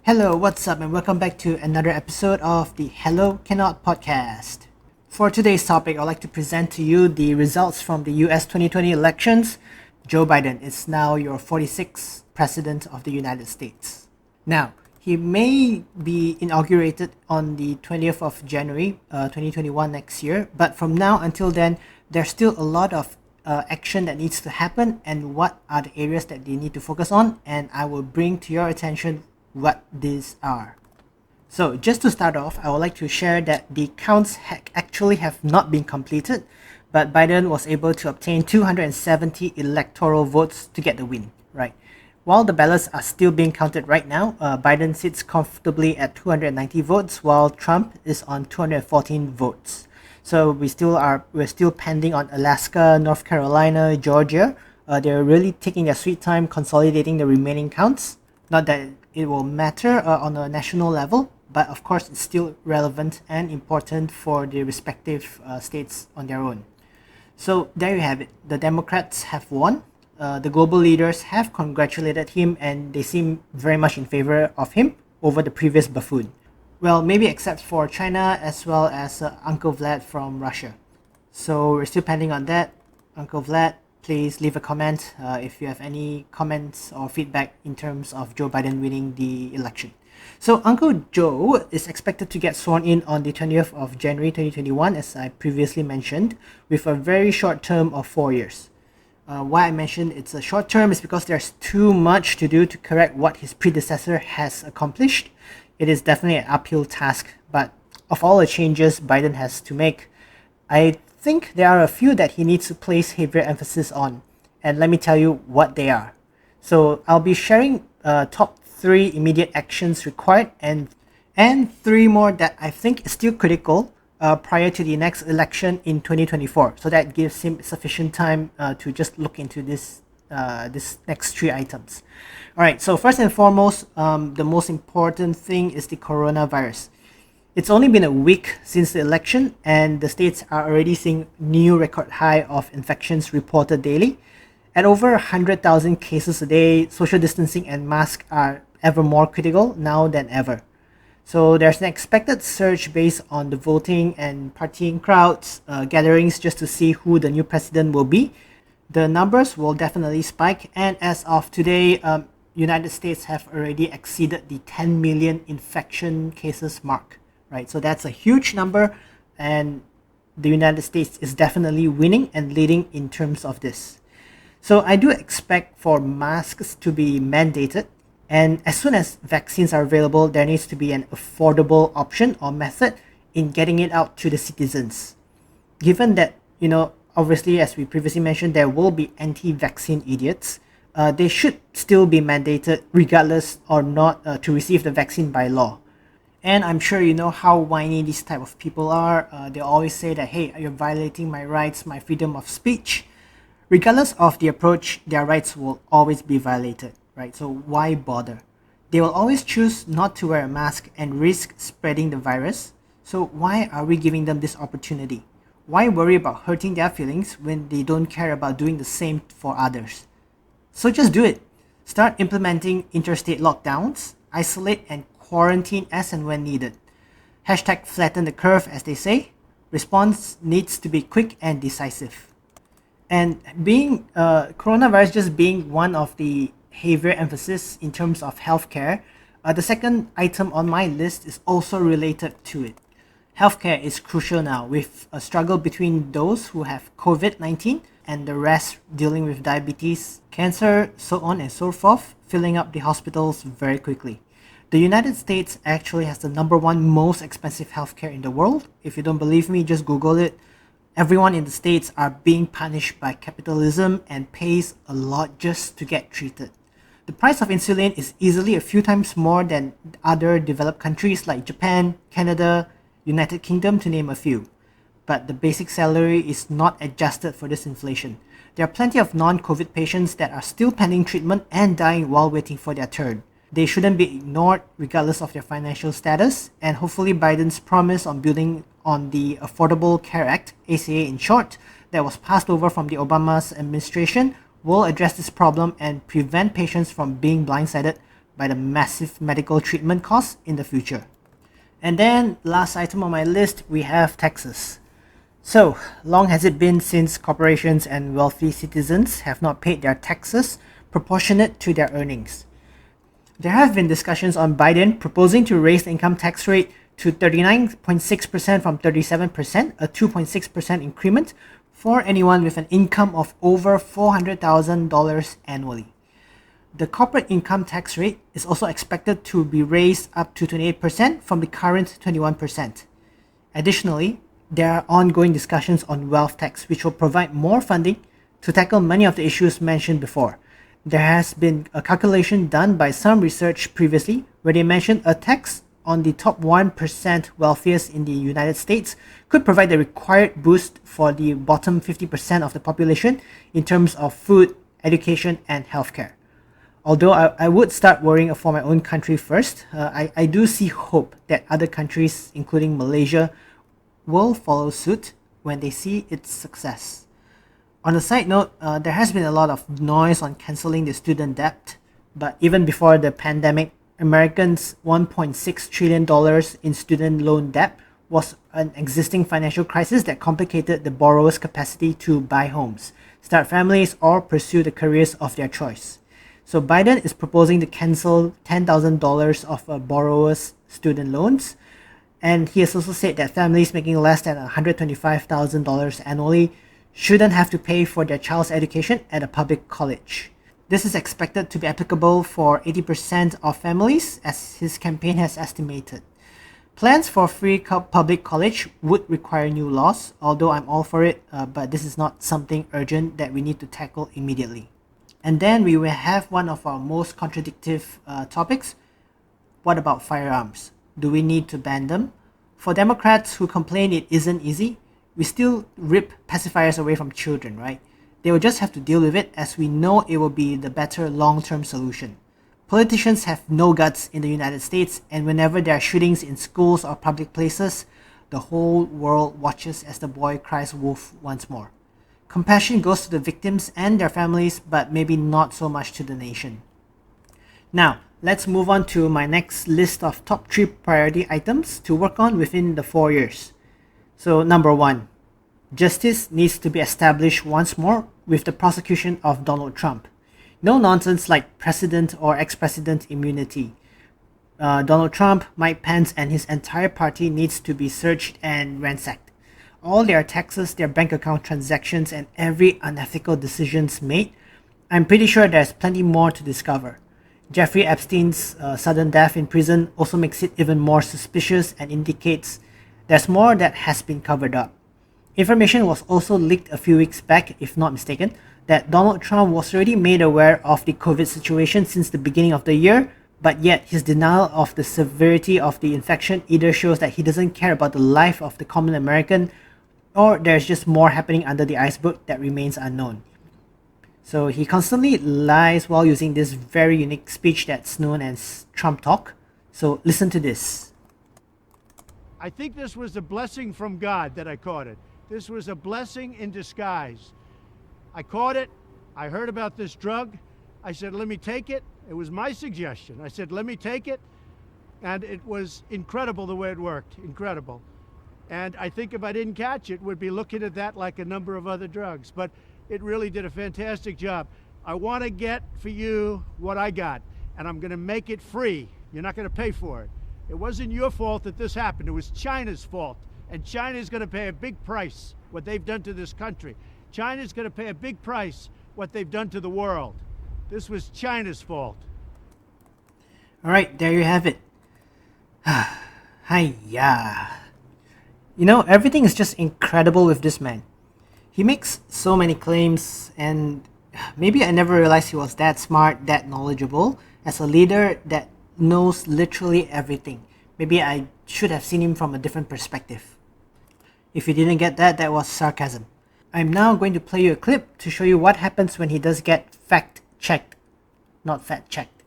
Hello, what's up, and welcome back to another episode of the Hello Cannot podcast. For today's topic, I'd like to present to you the results from the US 2020 elections. Joe Biden is now your 46th President of the United States. Now, he may be inaugurated on the 20th of January 2021 next year, but from now until then, there's still a lot of action that needs to happen and what are the areas that they need to focus on, and I will bring to your attention what these are. So just to start off, I would like to share that the counts actually have not been completed, but Biden was able to obtain 270 electoral votes to get the win, right? While the ballots are still being counted right now, Biden sits comfortably at 290 votes, while Trump is on 214 votes. So we're still pending on Alaska, North Carolina, Georgia. They're really taking their sweet time consolidating the remaining counts. Not that it will matter on a national level, but of course it's still relevant and important for the respective states on their own. So there you have it. The Democrats have won. The global leaders have congratulated him and they seem very much in favor of him over the previous buffoon. Well, maybe except for China as well as Uncle Vlad from Russia. So we're still pending on that. Uncle Vlad, please leave a comment if you have any comments or feedback in terms of Joe Biden winning the election. So Uncle Joe is expected to get sworn in on the 20th of January 2021, as I previously mentioned, with a very short term of 4 years. Why I mentioned it's a short term is because there's too much to do to correct what his predecessor has accomplished. It is definitely an uphill task, but of all the changes Biden has to make, I think there are a few that he needs to place heavier emphasis on, and let me tell you what they are. So I'll be sharing top 3 immediate actions required and 3 more that I think is still critical prior to the next election in 2024. So that gives him sufficient time to just look into this next 3 items. Alright, so first and foremost, the most important thing is the coronavirus. It's only been a week since the election and the states are already seeing new record high of infections reported daily. At over 100,000 cases a day, social distancing and masks are ever more critical now than ever. So there's an expected surge based on the voting and partying crowds, gatherings just to see who the new president will be. The numbers will definitely spike, and as of today, United States have already exceeded the 10 million infection cases mark, right? So that's a huge number, and the United States is definitely winning and leading in terms of this. So I do expect for masks to be mandated, and as soon as vaccines are available, there needs to be an affordable option or method in getting it out to the citizens. Given that, obviously, as we previously mentioned, there will be anti-vaccine idiots. They should still be mandated regardless or not to receive the vaccine by law. And I'm sure you know how whiny these type of people are. They always say that, hey, you're violating my rights, my freedom of speech. Regardless of the approach, their rights will always be violated, right? So why bother? They will always choose not to wear a mask and risk spreading the virus. So why are we giving them this opportunity? Why worry about hurting their feelings when they don't care about doing the same for others? So just do it. Start implementing interstate lockdowns, isolate and quarantine as and when needed. Hashtag flatten the curve, as they say. Response needs to be quick and decisive. And being coronavirus just being one of the heavier emphasis in terms of healthcare, the second item on my list is also related to it. Healthcare is crucial now, with a struggle between those who have COVID-19 and the rest dealing with diabetes, cancer, so on and so forth, filling up the hospitals very quickly. The United States actually has the number 1 most expensive healthcare in the world. If you don't believe me, just Google it. Everyone in the States are being punished by capitalism and pays a lot just to get treated. The price of insulin is easily a few times more than other developed countries like Japan, Canada, United Kingdom, to name a few. But the basic salary is not adjusted for this inflation. There are plenty of non-COVID patients that are still pending treatment and dying while waiting for their turn. They shouldn't be ignored regardless of their financial status, and hopefully Biden's promise on building on the Affordable Care Act, ACA in short, that was passed over from the Obama's administration will address this problem and prevent patients from being blindsided by the massive medical treatment costs in the future. And then, last item on my list, we have taxes. So, long has it been since corporations and wealthy citizens have not paid their taxes proportionate to their earnings. There have been discussions on Biden proposing to raise the income tax rate to 39.6% from 37%, a 2.6% increment for anyone with an income of over $400,000 annually. The corporate income tax rate is also expected to be raised up to 28% from the current 21%. Additionally, there are ongoing discussions on wealth tax, which will provide more funding to tackle many of the issues mentioned before. There has been a calculation done by some research previously where they mentioned a tax on the top 1% wealthiest in the United States could provide the required boost for the bottom 50% of the population in terms of food, education, and healthcare. Although I would start worrying for my own country first, I do see hope that other countries, including Malaysia, will follow suit when they see its success. On a side note, there has been a lot of noise on cancelling the student debt, but even before the pandemic, Americans' $1.6 trillion in student loan debt was an existing financial crisis that complicated the borrowers' capacity to buy homes, start families, or pursue the careers of their choice. So Biden is proposing to cancel $10,000 of a borrower's student loans, and he has also said that families making less than $125,000 annually shouldn't have to pay for their child's education at a public college. This is expected to be applicable for 80% of families, as his campaign has estimated. Plans for free public college would require new laws, although I'm all for it, but this is not something urgent that we need to tackle immediately. And then we will have one of our most contradictory topics. What about firearms? Do we need to ban them? For Democrats who complain it isn't easy, we still rip pacifiers away from children, right? They will just have to deal with it, as we know it will be the better long-term solution. Politicians have no guts in the United States, and whenever there are shootings in schools or public places, the whole world watches as the boy cries wolf once more. Compassion goes to the victims and their families, but maybe not so much to the nation. Now, let's move on to my next list of top 3 priority items to work on within the 4 years. So, number 1, justice needs to be established once more with the prosecution of Donald Trump. No nonsense like president or ex-president immunity. Donald Trump, Mike Pence, and his entire party needs to be searched and ransacked. All their taxes, their bank account transactions, and every unethical decisions made, I'm pretty sure there's plenty more to discover. Jeffrey Epstein's sudden death in prison also makes it even more suspicious and indicates there's more that has been covered up. Information was also leaked a few weeks back, if not mistaken, that Donald Trump was already made aware of the COVID situation since the beginning of the year, but yet his denial of the severity of the infection either shows that he doesn't care about the life of the common American, or there's just more happening under the iceberg that remains unknown. So he constantly lies while using this very unique speech that's known as Trump talk. So listen to this. I think this was a blessing from God that I caught it. This was a blessing in disguise. I caught it. I heard about this drug. I said, let me take it. It was my suggestion. I said, let me take it. And it was incredible the way it worked. Incredible. And I think if I didn't catch it, we'd be looking at that like a number of other drugs. But it really did a fantastic job. I want to get for you what I got, and I'm going to make it free. You're not going to pay for it. It wasn't your fault that this happened. It was China's fault. And China's going to pay a big price, what they've done to this country. China's going to pay a big price, what they've done to the world. This was China's fault. All right, there you have it. Hiya. You know, everything is just incredible with this man. He makes so many claims, and maybe I never realized he was that smart, that knowledgeable, as a leader that knows literally everything. Maybe I should have seen him from a different perspective. If you didn't get that, that was sarcasm. I'm now going to play you a clip to show you what happens when he does get fact-checked, not fact-checked.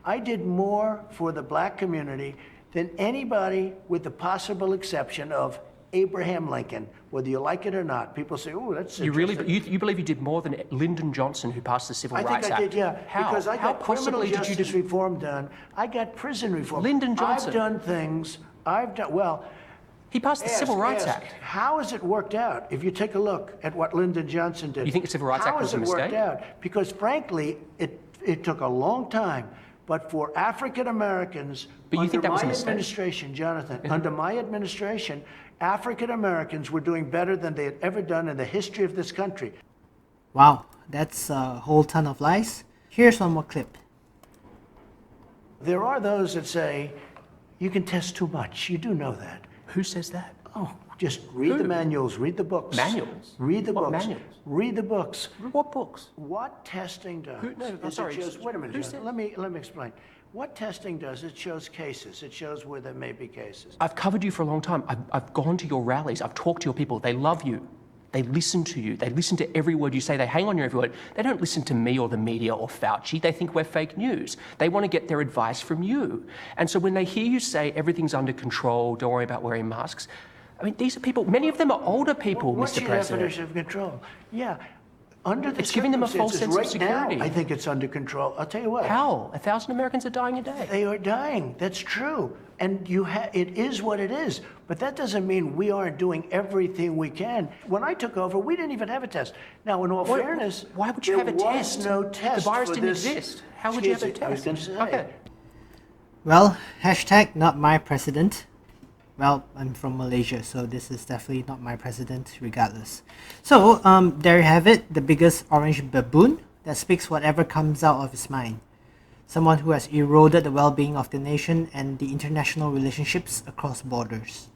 I did more for the black community than anybody, with the possible exception of Abraham Lincoln, whether you like it or not. People say, "Oh, that's You really you believe you did more than Lyndon Johnson, who passed the Civil Rights Act? I think I did, yeah. How? Because I How got criminal possibly did you justice do? reform done. I got prison reform. Lyndon Johnson. I've done things. Well. He passed the Civil Rights Act. How has it worked out? If you take a look at what Lyndon Johnson did. You think the Civil Rights Act was a mistake? How has it worked out? Because frankly, it took a long time. But for African Americans, but you think that was a my mistake? administration, Jonathan, under my administration, African Americans were doing better than they had ever done in the history of this country. Wow, that's a whole ton of lies. Here's one more clip. There are those that say, you can test too much. You do know that. Who says that? Oh, just read the manuals, read the books. Manuals? Read the What books. manuals? Read the books. What books? What testing does sorry, it shows, wait a minute, who Jonathan, let me explain. What testing does, it shows cases. It shows where there may be cases. I've covered you for a long time. I've gone to your rallies. I've talked to your people. They love you. They listen to you. They listen to every word you say. They hang on your every word. They don't listen to me or the media or Fauci. They think we're fake news. They want to get their advice from you. And so when they hear you say everything's under control, don't worry about wearing masks, I mean, these are people, many of them are older people, What's Mr. your President. definition of control? Yeah, under the It's giving them a false sense of circumstances right security. now, I think it's under control. I'll tell you what. How? 1,000 Americans are dying a day. They are dying. That's true. And it is what it is. But that doesn't mean we aren't doing everything we can. When I took over, we didn't even have a test. Now, in all fairness, why would you have a test? There was no test. The virus for didn't this. exist. How would you have a test? I was going to say. Okay. Well, hashtag not my president. Well, I'm from Malaysia, so this is definitely not my president, regardless. So, there you have it, the biggest orange baboon that speaks whatever comes out of his mind. Someone who has eroded the well-being of the nation and the international relationships across borders.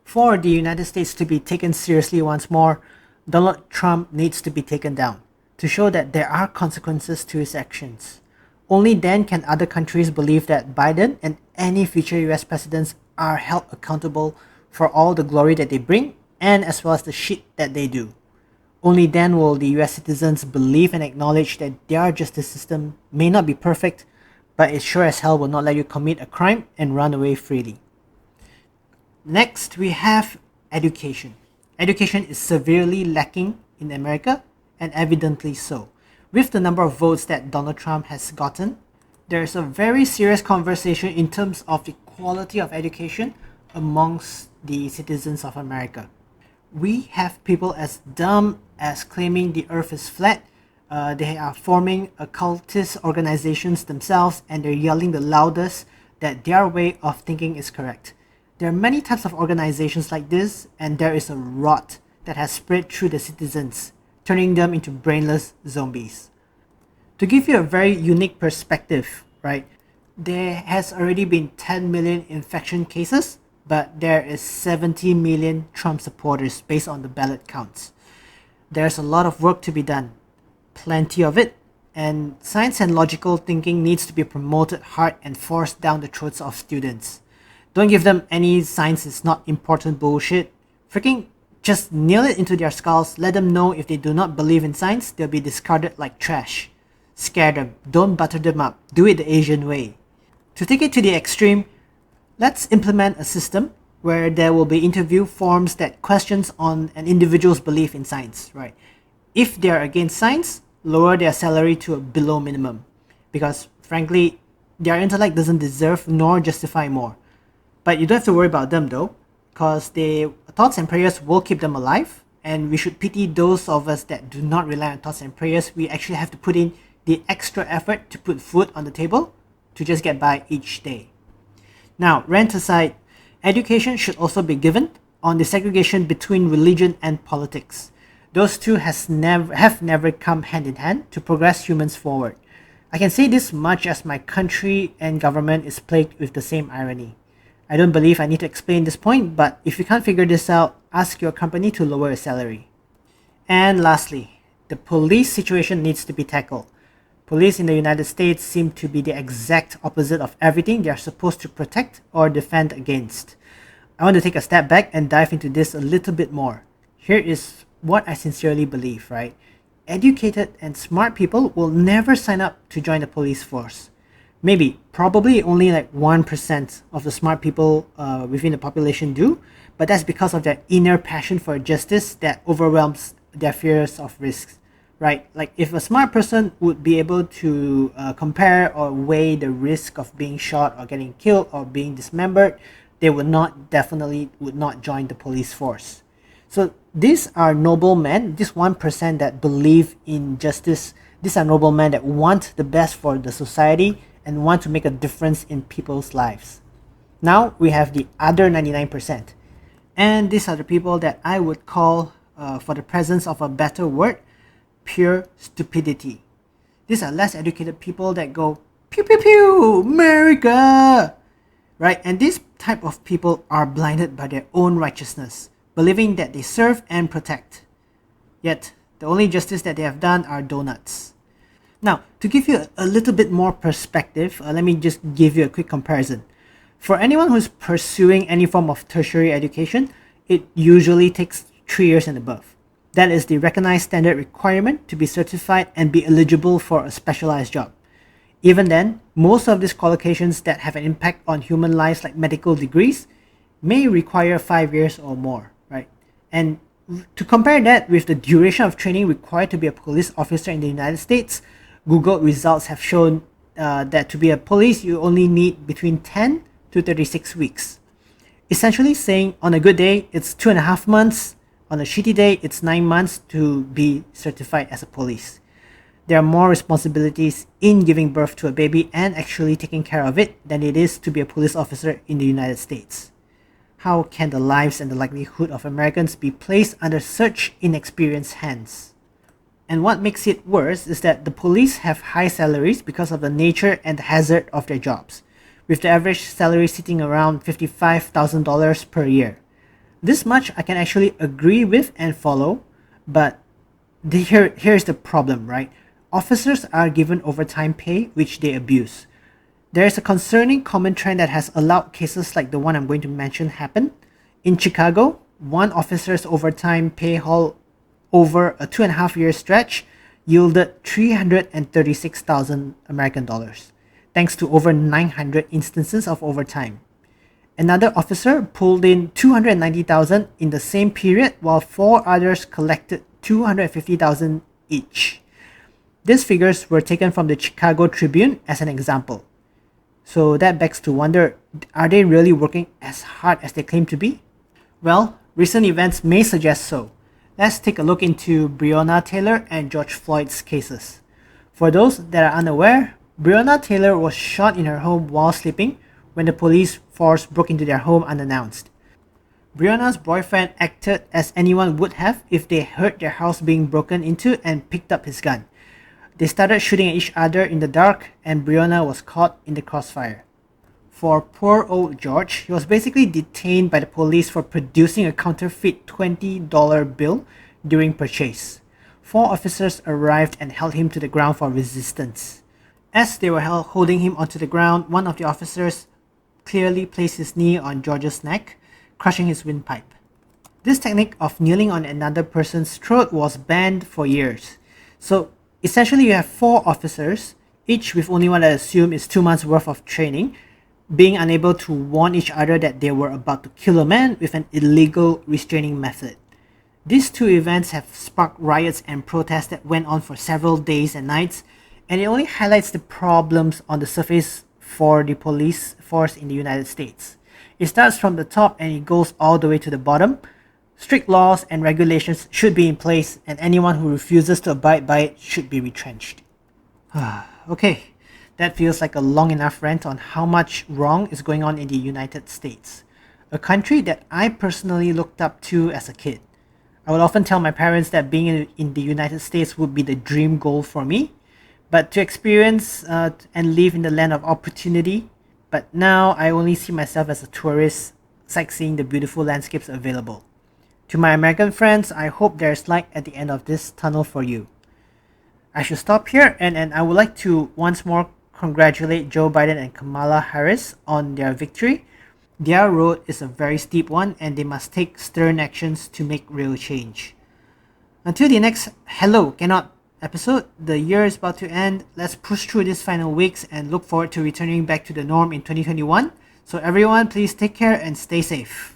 For the United States to be taken seriously once more, Donald Trump needs to be taken down to show that there are consequences to his actions. Only then can other countries believe that Biden and any future US presidents are held accountable for all the glory that they bring and as well as the shit that they do. Only then will the US citizens believe and acknowledge that their justice system may not be perfect, but it sure as hell will not let you commit a crime and run away freely. Next, we have education. Education is severely lacking in America, and evidently so. With the number of votes that Donald Trump has gotten, there is a very serious conversation in terms of the quality of education amongst the citizens of America. We have people as dumb as claiming the earth is flat. They are forming occultist organizations themselves, and they're yelling the loudest that their way of thinking is correct. There are many types of organizations like this, and there is a rot that has spread through the citizens, turning them into brainless zombies. To give you a very unique perspective, right? There has already been 10 million infection cases, but there is 70 million Trump supporters based on the ballot counts. There's a lot of work to be done, plenty of it, and science and logical thinking needs to be promoted hard and forced down the throats of students. Don't give them any science is not important bullshit. Freaking just nail it into their skulls. Let them know if they do not believe in science, they'll be discarded like trash. Scare them. Don't butter them up. Do it the Asian way. To take it to the extreme, let's implement a system where there will be interview forms that questions on an individual's belief in science, right? If they are against science, lower their salary to a below minimum. Because frankly, their intellect doesn't deserve nor justify more. But you don't have to worry about them though, because their thoughts and prayers will keep them alive, and we should pity those of us that do not rely on thoughts and prayers. We actually have to put in the extra effort to put food on the table to just get by each day. Now, rant aside, education should also be given on the segregation between religion and politics. Those two have never come hand in hand to progress humans forward. I can say this much as my country and government is plagued with the same irony. I don't believe I need to explain this point, but if you can't figure this out, ask your company to lower your salary. And lastly, the police situation needs to be tackled. Police in the United States seem to be the exact opposite of everything they are supposed to protect or defend against. I want to take a step back and dive into this a little bit more. Here is what I sincerely believe, right? Educated and smart people will never sign up to join the police force. Maybe, probably only like 1% of the smart people within the population do, but that's because of their inner passion for justice that overwhelms their fears of risks, right? Like if a smart person would be able to compare or weigh the risk of being shot or getting killed or being dismembered, they definitely would not join the police force. So these are noble men, this 1% that believe in justice. These are noble men that want the best for the society and want to make a difference in people's lives. Now we have the other 99%. And these are the people that I would call, for the presence of a better word, pure stupidity. These are less educated people that go, pew pew pew, America! Right? And these type of people are blinded by their own righteousness, believing that they serve and protect. Yet, the only justice that they have done are donuts. Now, to give you a little bit more perspective, let me just give you a quick comparison. For anyone who's pursuing any form of tertiary education, it usually takes 3 years and above. That is the recognized standard requirement to be certified and be eligible for a specialized job. Even then, most of these qualifications that have an impact on human lives, like medical degrees, may require 5 years or more, right? And to compare that with the duration of training required to be a police officer in the United States, Google results have shown that to be a police, you only need between 10 to 36 weeks. Essentially saying on a good day, it's 2.5 months. On a shitty day, it's 9 months to be certified as a police. There are more responsibilities in giving birth to a baby and actually taking care of it than it is to be a police officer in the United States. How can the lives and the livelihood of Americans be placed under such inexperienced hands? And what makes it worse is that the police have high salaries because of the nature and the hazard of their jobs, with the average salary sitting around $55,000 per year. This much I can actually agree with and follow, but here's the problem, right? Officers are given overtime pay, which they abuse. There is a concerning common trend that has allowed cases like the one I'm going to mention happen. In Chicago, one officer's overtime pay haul over a 2.5-year stretch yielded 336,000 American dollars, thanks to over 900 instances of overtime. Another officer pulled in 290,000 in the same period, while 4 others collected 250,000 each. These figures were taken from the Chicago Tribune as an example. So that begs to wonder, are they really working as hard as they claim to be? Well, recent events may suggest so. Let's take a look into Breonna Taylor and George Floyd's cases. For those that are unaware, Breonna Taylor was shot in her home while sleeping when the police force broke into their home unannounced. Breonna's boyfriend acted as anyone would have if they heard their house being broken into and picked up his gun. They started shooting at each other in the dark, and Breonna was caught in the crossfire. For poor old George, he was basically detained by the police for producing a counterfeit $20 bill during purchase. 4 officers arrived and held him to the ground for resistance. As they were holding him onto the ground, one of the officers clearly placed his knee on George's neck, crushing his windpipe. This technique of kneeling on another person's throat was banned for years. So essentially you have 4 officers, each with only what I assume is 2 months worth of training, being unable to warn each other that they were about to kill a man with an illegal restraining method. These 2 events have sparked riots and protests that went on for several days and nights, and it only highlights the problems on the surface for the police force in the United States. It starts from the top and it goes all the way to the bottom. Strict laws and regulations should be in place, and anyone who refuses to abide by it should be retrenched. Okay, that feels like a long enough rant on how much wrong is going on in the United States, a country that I personally looked up to as a kid. I would often tell my parents that being in the United States would be the dream goal for me, but to experience and live in the land of opportunity. But now I only see myself as a tourist sightseeing the beautiful landscapes available. To my American friends, I hope there's light at the end of this tunnel for you. I should stop here, and I would like to once more congratulate Joe Biden and Kamala Harris on their victory. Their road is a very steep one, and they must take stern actions to make real change. Until the next Hello Cannot episode. The year is about to end. Let's push through these final weeks and look forward to returning back to the norm in 2021. So everyone, please take care and stay safe.